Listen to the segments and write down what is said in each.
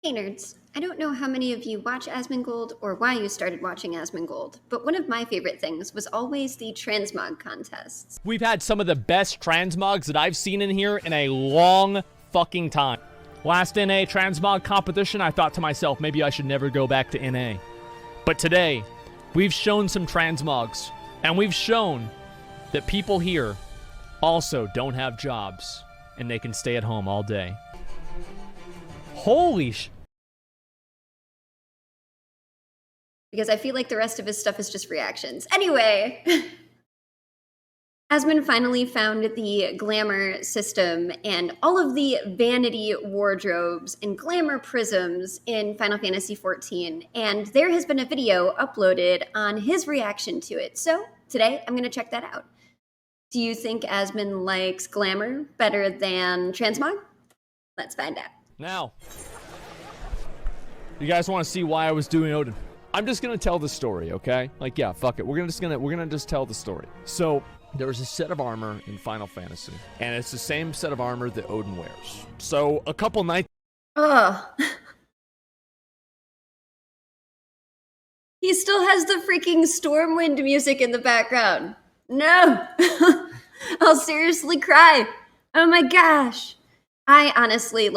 Hey nerds, I don't know how many of you watch Asmongold or why you started watching Asmongold, but one of my favorite things was always the Transmog contests. We've had some of the best transmogs that I've seen in here in a long fucking time. Last NA transmog competition, I thought to myself, maybe I should never go back to NA. But today, we've shown some transmogs, and we've shown that people here also don't have jobs, and they can stay at home all day. Holy sh... Because I feel like the rest of his stuff is just reactions. Anyway, Asmon finally found the Glamour system and all of the vanity wardrobes and glamour prisms in Final Fantasy XIV, and there has been a video uploaded on his reaction to it. So today, I'm going to check that out. Do you think Asmon likes Glamour better than Transmog? Let's find out. Now, you guys want to see why I was doing Odin? I'm just gonna tell the story, okay? Like, yeah, fuck it. We're gonna just tell the story. So there was a set of armor in Final Fantasy, and it's the same set of armor that Odin wears. So a couple nights. Ugh. He still has the freaking Stormwind music in the background. No! I'll seriously cry. Oh my gosh. I honestly,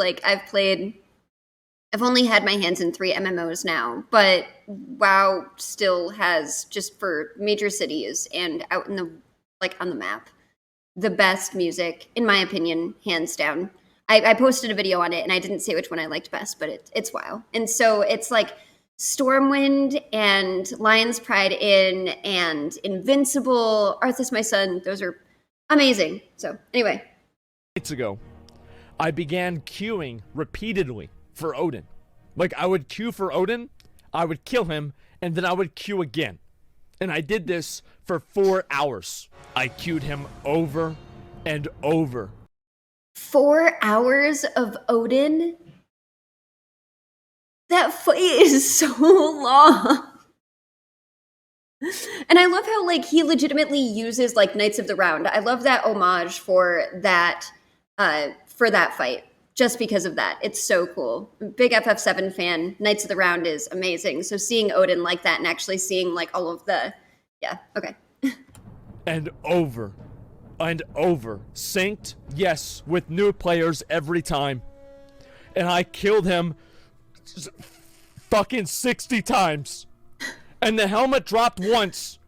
I've only had my hands in 3 MMOs now, but WoW still has, just for major cities and out in the, on the map, the best music, in my opinion, hands down. I posted a video on it, and I didn't say which one I liked best, but it's WoW. And so it's like Stormwind and Lion's Pride Inn and Invincible, Arthas My Son, those are amazing. So anyway. Nights ago, I began queuing repeatedly for Odin. Like, I would queue for Odin, I would kill him, and then I would queue again. And I did this for 4 hours. I queued him over and over. 4 hours of Odin? That fight is so long. And I love how, he legitimately uses, Knights of the Round. I love that homage for that fight. Just because of that. It's so cool. Big FF7 fan. Knights of the Round is amazing. So seeing Odin like that and actually seeing all of the... Yeah, okay. And over. And over. Synced, yes, with new players every time. And I killed him fucking 60 times. And the helmet dropped once.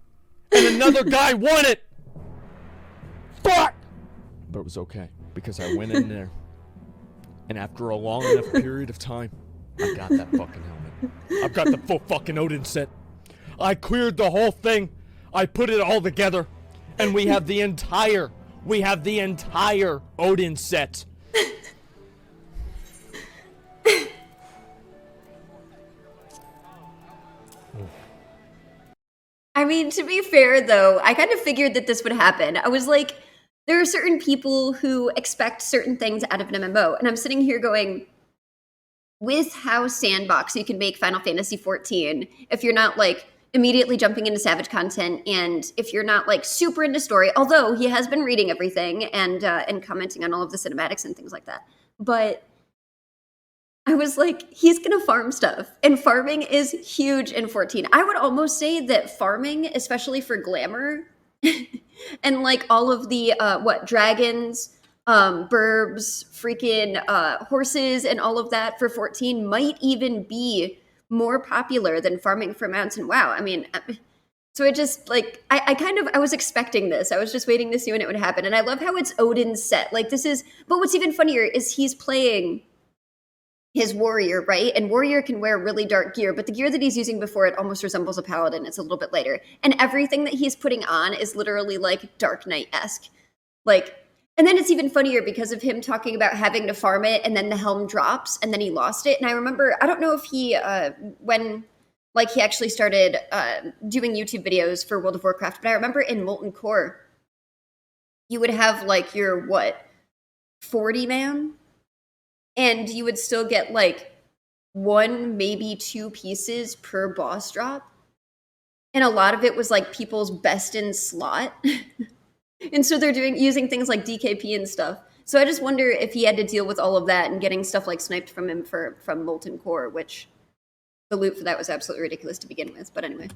And another guy won it. Fuck! But it was okay, because I went in there. And after a long enough period of time, I got that fucking helmet. I've got the full fucking Odin set. I cleared the whole thing. I put it all together. And we have the entire Odin set. I mean, to be fair, though, I kind of figured that this would happen. I was like... There are certain people who expect certain things out of an MMO, and I'm sitting here going, with how sandbox you can make Final Fantasy XIV, if you're not, immediately jumping into Savage content, and if you're not, super into story, although he has been reading everything and commenting on all of the cinematics and things like that, but I was like, he's gonna farm stuff, and farming is huge in 14. I would almost say that farming, especially for Glamour, and all of the dragons, burbs, freaking horses, and all of that for 14 might even be more popular than farming for mounts and WoW. I mean, so it just I was expecting this. I was just waiting to see when it would happen, and I love how it's Odin's set. But what's even funnier is he's playing his warrior, right? And warrior can wear really dark gear, but the gear that he's using before it almost resembles a paladin. It's a little bit lighter. And everything that he's putting on is literally Dark Knight-esque. And then it's even funnier because of him talking about having to farm it, and then the helm drops, and then he lost it. And I remember, I don't know if he, when he actually started doing YouTube videos for World of Warcraft, but I remember in Molten Core, you would have your, 40-man? And you would still get 1, maybe 2 pieces per boss drop. And a lot of it was people's best in slot. And so they're using things like DKP and stuff. So I just wonder if he had to deal with all of that and getting stuff like sniped from him from Molten Core, which the loot for that was absolutely ridiculous to begin with. But anyway.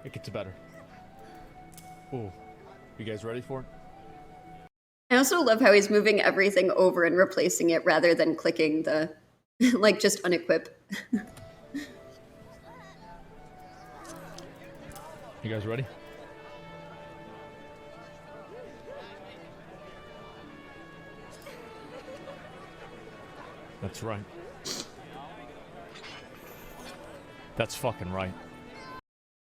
It gets better. Ooh. You guys ready for it? I also love how he's moving everything over and replacing it rather than clicking the, like, just unequip. You guys ready? That's right. That's fucking right.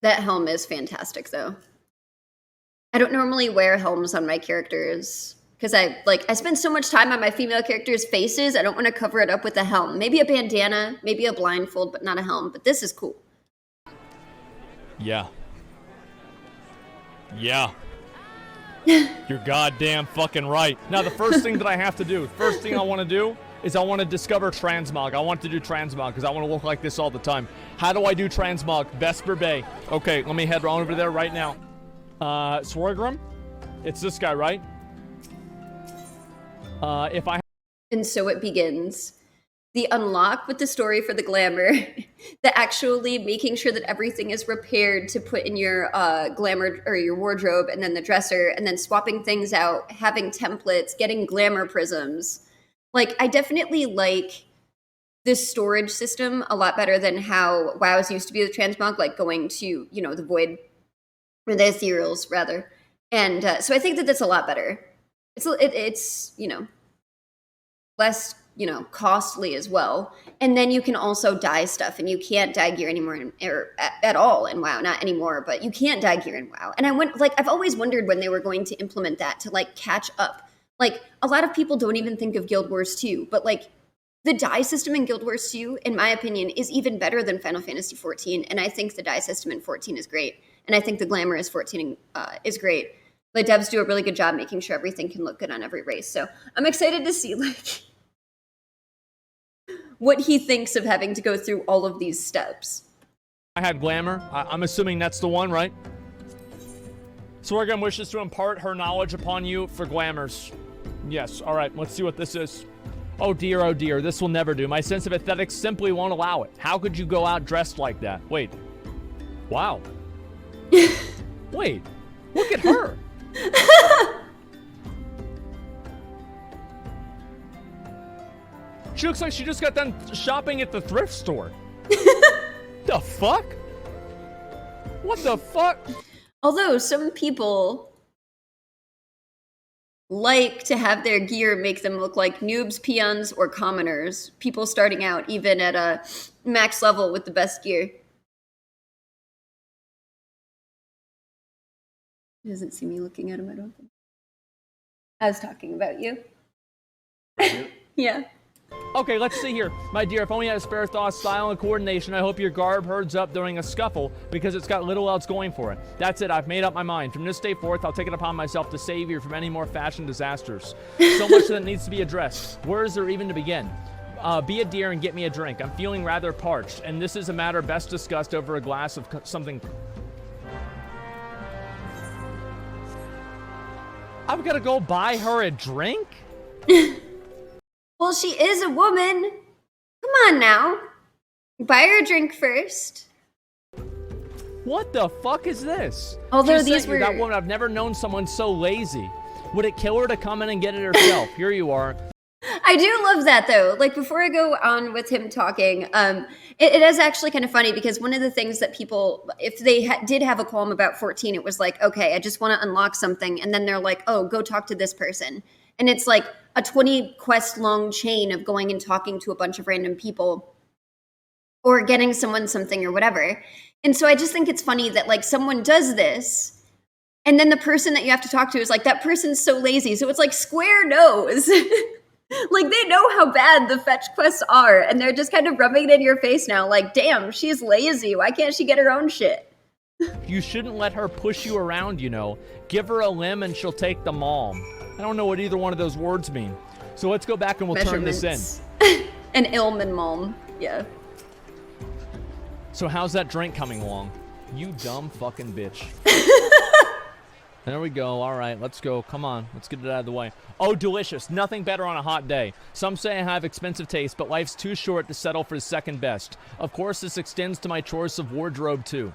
That helm is fantastic, though. I don't normally wear helms on my characters because I spend so much time on my female characters' faces. I don't want to cover it up with a helm. Maybe a bandana, maybe a blindfold, but not a helm. But this is cool. Yeah. Yeah. You're goddamn fucking right. Now, the first thing that I have to do, first thing I want to do is I want to discover Transmog. I want to do Transmog because I want to look like this all the time. How do I do Transmog? Vesper Bay. Okay, let me head on over there right now. Swargrim? It's this guy, right? And so it begins. The unlock with the story for the Glamour, the actually making sure that everything is repaired to put in your Glamour or your wardrobe, and then the dresser, and then swapping things out, having templates, getting Glamour prisms. Like, I definitely like this storage system a lot better than how WoW's used to be with Transmog, like going to, you know, the Void, or the Ethereals, rather. And so I think that that's a lot better. It's you know, less, you know, costly as well. And then you can also dye stuff, and you can't dye gear anymore, at all in WoW. Not anymore, but you can't dye gear in WoW. And I've always wondered when they were going to implement that to, like, catch up. Like, a lot of people don't even think of Guild Wars 2, but, like, the dye system in Guild Wars 2, in my opinion, is even better than Final Fantasy 14, and I think the dye system in 14 is great. And I think the Glamour is 14 is great. The devs do a really good job making sure everything can look good on every race. So I'm excited to see, like, what he thinks of having to go through all of these steps. I had Glamour. I'm assuming that's the one, right? Swargrim wishes to impart her knowledge upon you for Glamours. Yes, all right, let's see what this is. Oh dear, this will never do. My sense of aesthetics simply won't allow it. How could you go out dressed like that? Wait. Wow. Wait, look at her. She looks like she just got done shopping at the thrift store. The fuck? What the fuck? Although some people like to have their gear make them look like noobs, peons, or commoners. People starting out even at a max level with the best gear. He doesn't see me looking at him, I don't think. I was talking about you. Yeah. Okay, let's see here. My dear, if only you had a spare thought, style, and coordination, I hope your garb herds up during a scuffle, because it's got little else going for it. That's it, I've made up my mind. From this day forth, I'll take it upon myself to save you from any more fashion disasters. So much that needs to be addressed. Where is there even to begin? Be a dear and get me a drink. I'm feeling rather parched, and this is a matter best discussed over a glass of something. I've got to go buy her a drink? Well, she is a woman. Come on now. Buy her a drink first. What the fuck is this? Although these were... That woman, I've never known someone so lazy. Would it kill her to come in and get it herself? Here you are. I do love that, though. Like, before I go on with him talking, it is actually kind of funny, because one of the things that people, if they did have a qualm about 14, it was like, okay, I just want to unlock something. And then they're like, oh, go talk to this person. And it's like a 20 quest long chain of going and talking to a bunch of random people or getting someone something or whatever. And so I just think it's funny that, like, someone does this, and then the person that you have to talk to is like, that person's so lazy. So it's like Square knows. Like, they know how bad the fetch quests are, and they're just kind of rubbing it in your face now. Like, damn, she's lazy. Why can't she get her own shit? You shouldn't let her push you around, you know. Give her a limb and she'll take the malm. I don't know what either one of those words mean. So let's go back and we'll turn this in. An ilm and malm, yeah. So how's that drink coming along? You dumb fucking bitch. There we go. All right, let's go. Come on. Let's get it out of the way. Oh, delicious. Nothing better on a hot day. Some say I have expensive taste, but life's too short to settle for the second best. Of course, this extends to my choice of wardrobe, too.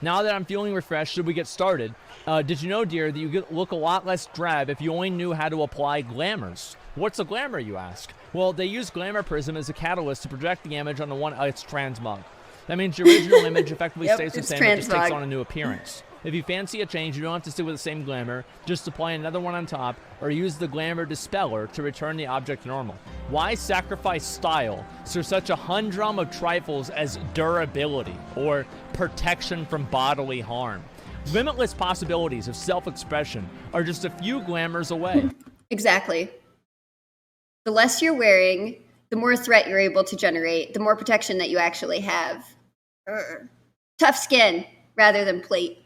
Now that I'm feeling refreshed, should we get started? Did you know, dear, that you look a lot less drab if you only knew how to apply glamours? What's a glamour, you ask? Well, they use Glamour Prism as a catalyst to project the image onto its transmog. That means the original image effectively stays the same, but just takes on a new appearance. If you fancy a change, you don't have to stick with the same glamour. Just apply another one on top, or use the glamour dispeller to return the object to normal. Why sacrifice style for such a humdrum of trifles as durability or protection from bodily harm? Limitless possibilities of self-expression are just a few glamours away. Exactly. The less you're wearing, the more threat you're able to generate, the more protection that you actually have. Tough skin rather than plate.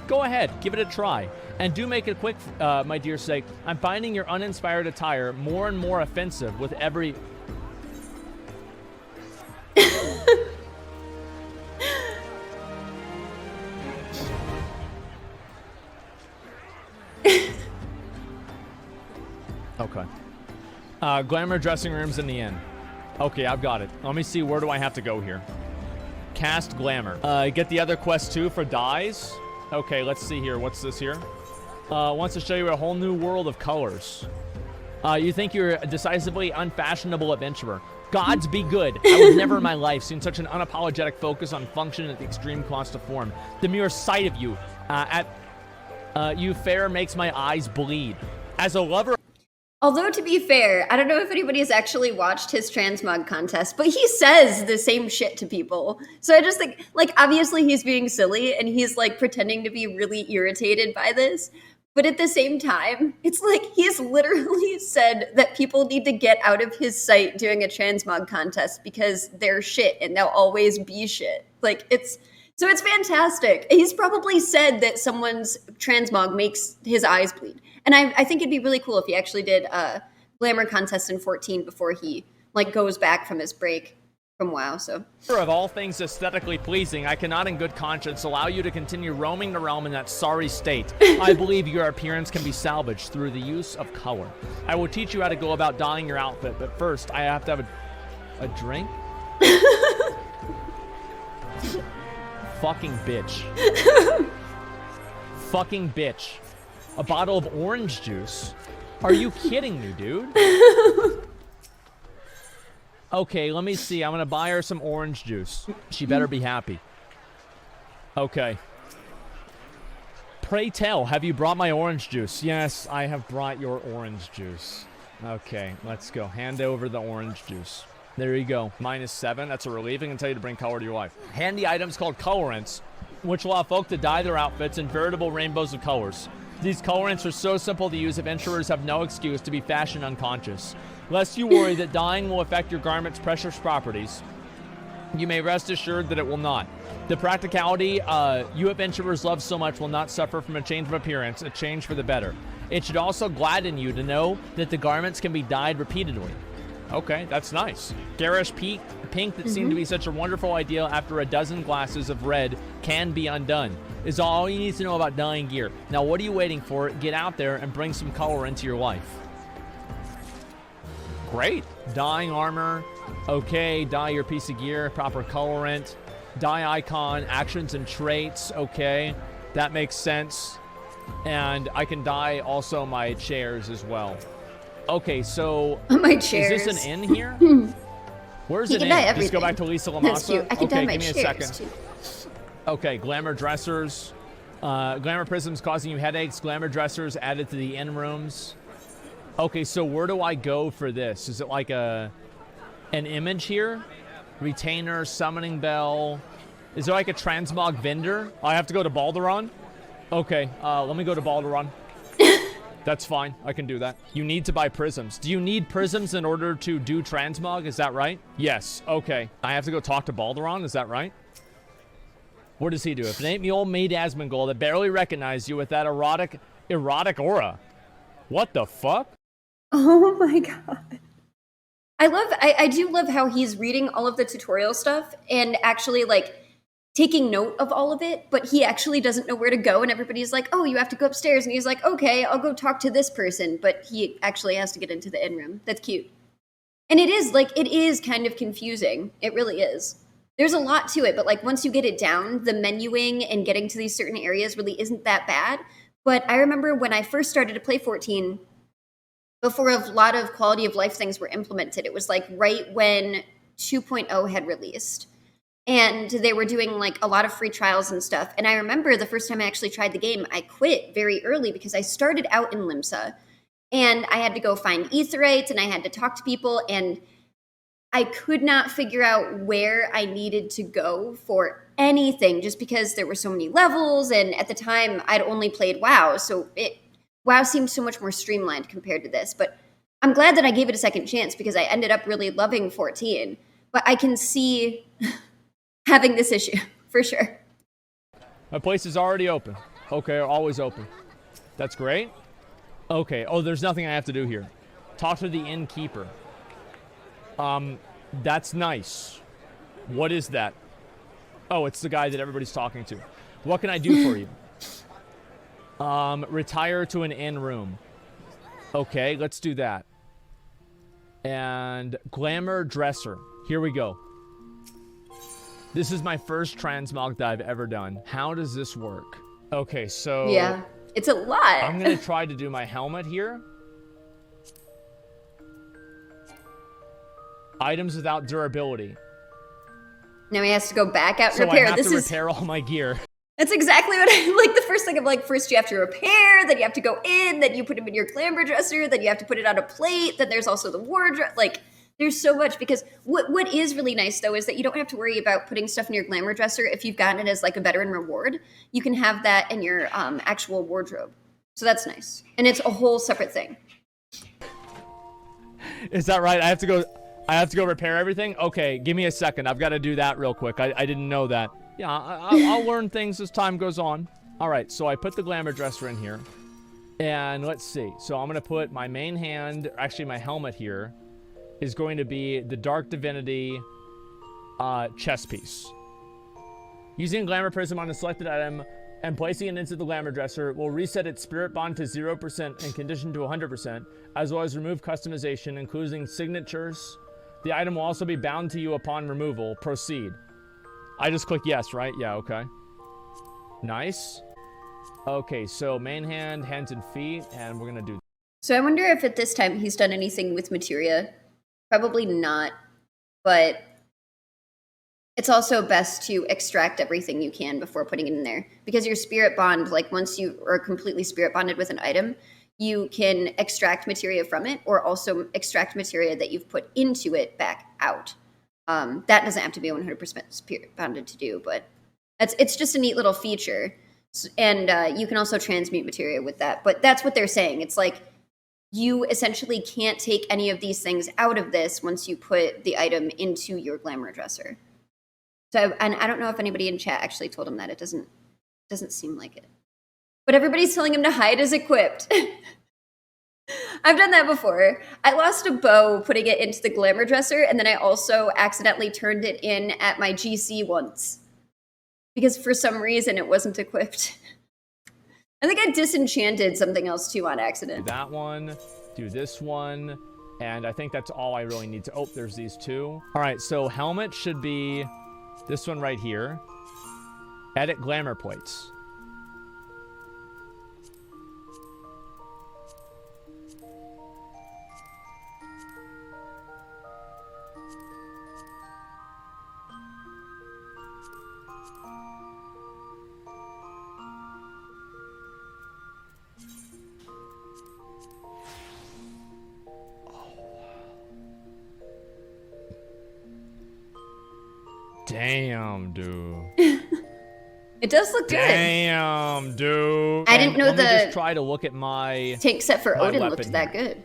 Go ahead, give it a try. And do make it quick, my dear sake. I'm finding your uninspired attire more and more offensive with every... Okay. Glamour dressing rooms in the inn. Okay, I've got it. Let me see, where do I have to go here? Cast Glamour. Get the other quest too for dyes. Okay, let's see here. What's this here? Wants to show you a whole new world of colors. You think you're a decisively unfashionable adventurer. Gods be good. I would never in my life seen such an unapologetic focus on function at the extreme cost of form. The mere sight of you you fair makes my eyes bleed. As a lover... Although, to be fair, I don't know if anybody has actually watched his Transmog contest, but he says the same shit to people. So I just think, like, obviously he's being silly and he's, like, pretending to be really irritated by this. But at the same time, it's like he's literally said that people need to get out of his sight doing a Transmog contest because they're shit and they'll always be shit. Like, it's fantastic. He's probably said that someone's Transmog makes his eyes bleed. And I think it'd be really cool if he actually did a Glamour contest in 14 before he, like, goes back from his break from WoW, so. Of all things aesthetically pleasing, I cannot in good conscience allow you to continue roaming the realm in that sorry state. I believe your appearance can be salvaged through the use of color. I will teach you how to go about dyeing your outfit, but first, I have to have a drink? Fucking bitch. Fucking bitch. A bottle of orange juice? Are you kidding me, dude? Okay, let me see. I'm gonna buy her some orange juice. She better be happy. Okay. Pray tell, have you brought my orange juice? Yes, I have brought your orange juice. Okay, let's go. Hand over the orange juice. There you go. -7. That's a relief. I can tell you to bring color to your life. Handy items called colorants, which allow folk to dye their outfits in veritable rainbows of colors. These colorants are so simple to use, adventurers have no excuse to be fashion unconscious. Lest you worry that dyeing will affect your garment's precious properties, you may rest assured that it will not. The practicality you adventurers love so much will not suffer from a change of appearance, a change for the better. It should also gladden you to know that the garments can be dyed repeatedly. Okay, that's nice. Garish pink that seemed to be such a wonderful idea after a dozen glasses of red can be undone. Is all you need to know about dyeing gear. Now, what are you waiting for? Get out there and bring some color into your life. Great. Dyeing armor. Okay, dye your piece of gear. Proper colorant. Dye icon. Actions and traits. Okay, that makes sense. And I can dye also my chairs as well. Okay, so my chairs. Is this an inn here? Where's it in? Just go back to Lisa Lamassa? That's cute. I can dye my give me a chairs, second. too. Okay, glamour dressers. Glamour prisms causing you headaches. Glamour dressers added to the inn rooms. Okay, so where do I go for this? Is it like an image here? Retainer, summoning bell. Is there like a transmog vendor? I have to go to Balderon? Okay, let me go to Balderon. That's fine. I can do that. You need to buy prisms. Do you need prisms in order to do transmog? Is that right? Yes. Okay. I have to go talk to Balderon. Is that right? What does he do? If it ain't me old maid Asmongold that barely recognized you with that erotic aura. What the fuck? Oh my god. I do love how he's reading all of the tutorial stuff and actually, like, taking note of all of it, but he actually doesn't know where to go, and everybody's like, oh, you have to go upstairs, and he's like, okay, I'll go talk to this person, but he actually has to get into the inn room. That's cute. And it is kind of confusing. It really is. There's a lot to it, but like once you get it down, the menuing and getting to these certain areas really isn't that bad. But I remember when I first started to play 14, before a lot of quality of life things were implemented, it was like right when 2.0 had released. And they were doing like a lot of free trials and stuff. And I remember the first time I actually tried the game, I quit very early because I started out in Limsa. And I had to go find Aetherites, and I had to talk to people, and I could not figure out where I needed to go for anything just because there were so many levels, and at the time I'd only played WoW, so WoW seemed so much more streamlined compared to this. But I'm glad that I gave it a second chance because I ended up really loving 14. But I can see having this issue for sure. My place is already open. Okay, always open. That's great. Okay, oh, there's nothing I have to do here. Talk to the innkeeper. That's nice. What is that? Oh, it's the guy that everybody's talking to. What can I do for you? Retire to an inn room. Okay, let's do that. And Glamour dresser. Here we go. This is my first transmog that I've ever done. How does this work? Okay, so... Yeah, it's a lot. I'm going to try to do my helmet here. Items without durability. Now he has to go back out and so repair. I have to repair all my gear. That's exactly what I like. The first thing I'm like, first you have to repair, then you have to go in, then you put him in your Glamour dresser, then you have to put it on a plate, then there's also the wardrobe. Like, there's so much, because what is really nice though is that you don't have to worry about putting stuff in your Glamour dresser if you've gotten it as like a veteran reward. You can have that in your actual wardrobe. So that's nice. And it's a whole separate thing. Is that right? I have to go repair everything? Okay, give me a second. I've got to do that real quick. I didn't know that. Yeah, I'll learn things as time goes on. All right, so I put the Glamour dresser in here. And let's see. So I'm going to put my main hand, actually my helmet here, is going to be the Dark Divinity chest piece. Using Glamour Prism on a selected item and placing it into the Glamour dresser will reset its spirit bond to 0% and condition to 100%, as well as remove customization, including signatures. The item will also be bound to you upon removal. Proceed. I just click yes, right? Yeah, okay. Nice. Okay, so main hand, hands and feet, and we're going to do... So I wonder if at this time he's done anything with materia. Probably not, but it's also best to extract everything you can before putting it in there. Because your spirit bond, like once you are completely spirit bonded with an item, you can extract materia from it, or also extract materia that you've put into it back out. That doesn't have to be 100% spirit bonded to do, but it's just a neat little feature. And you can also transmute materia with that. But that's what they're saying. It's like, you essentially can't take any of these things out of this once you put the item into your Glamour dresser. So, and I don't know if anybody in chat actually told him that. It doesn't seem like it. But everybody's telling him to hide as equipped. I've done that before. I lost a bow putting it into the Glamour dresser, and then I also accidentally turned it in at my GC once. Because for some reason it wasn't equipped. I think I disenchanted something else too on accident. Do that one, do this one, and I think that's all I really need to... Oh, there's these two. All right, so helmet should be this one right here. Edit Glamour plates. Damn, dude. It does look good. Damn, dude. I didn't know let me just try to look at my tank set for Odin looked that good.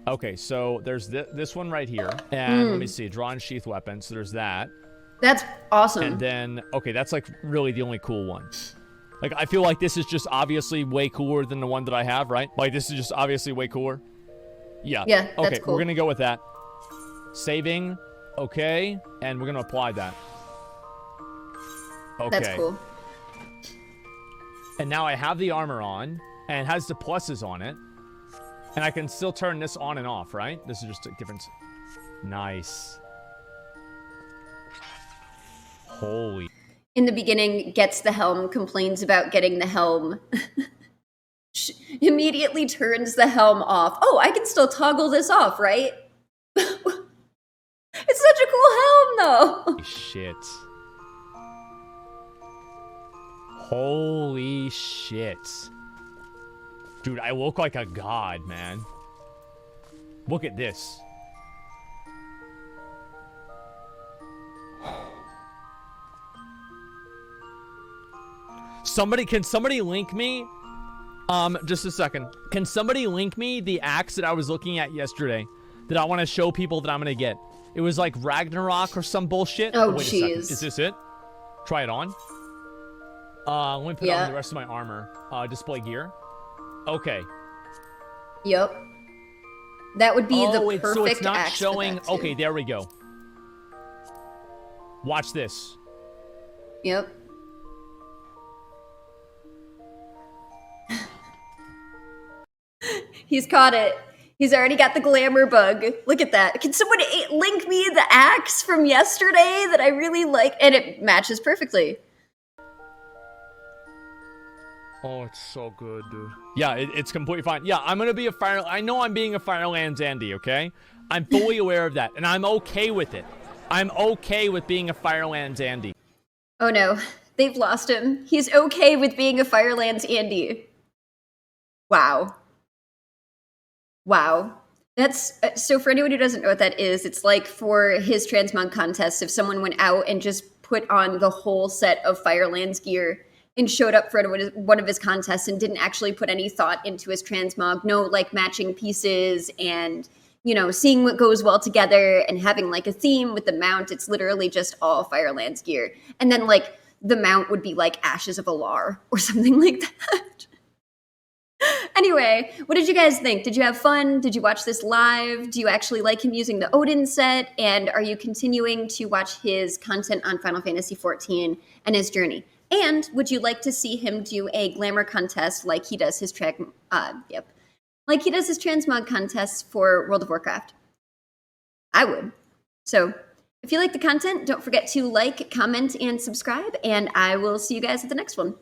Okay, so there's this one right here. And let me see, draw and sheath weapon. So there's that. That's awesome. And then, okay, that's like really the only cool one. Like, I feel like this is just obviously way cooler than the one that I have, right? Like, this is just obviously way cooler. Yeah. Yeah, that's okay, cool. We're going to go with that. Saving. Okay, and we're going to apply that. Okay. That's cool. And now I have the armor on, and it has the pluses on it. And I can still turn this on and off, right? This is just a difference. Nice. Holy. In the beginning, gets the helm, complains about getting the helm. Immediately turns the helm off. Oh, I can still toggle this off, right? It's such a cool helm, though. Holy shit. Holy shit. Dude, I look like a god, man. Look at this. Can somebody link me? Just a second. Can somebody link me the axe that I was looking at yesterday that I want to show people that I'm going to get? It was like Ragnarok or some bullshit. Oh, wait a second. jeez. Is this it? Try it on. Let me put on the rest of my armor. Display gear. Okay. Yep. That would be the perfect so it's not axe showing. for that, too. Okay, there we go. Watch this. Yep. He's caught it. He's already got the glamour bug. Look at that. Can someone link me the axe from yesterday that I really like? And it matches perfectly. Oh, it's so good, dude. Yeah, it's completely fine. Yeah, I'm gonna be a fire. I know I'm being a Firelands Andy, okay? I'm fully aware of that, and I'm okay with it. I'm okay with being a Firelands Andy. Oh no, they've lost him. He's okay with being a Firelands Andy. Wow. Wow. That's so for anyone who doesn't know what that is, it's like for his Transmog contest, if someone went out and just put on the whole set of Firelands gear and showed up for one of his contests and didn't actually put any thought into his transmog, no like matching pieces and, you know, seeing what goes well together and having like a theme with the mount. It's literally just all Firelands gear. And then like the mount would be like Ashes of Alar or something like that. Anyway, what did you guys think? Did you have fun? Did you watch this live? Do you actually like him using the Odin set? And are you continuing to watch his content on Final Fantasy XIV and his journey? And would you like to see him do a glamour contest like he does his like he does his transmog contests for World of Warcraft? I would. So if you like the content, don't forget to like, comment, and subscribe, and I will see you guys at the next one.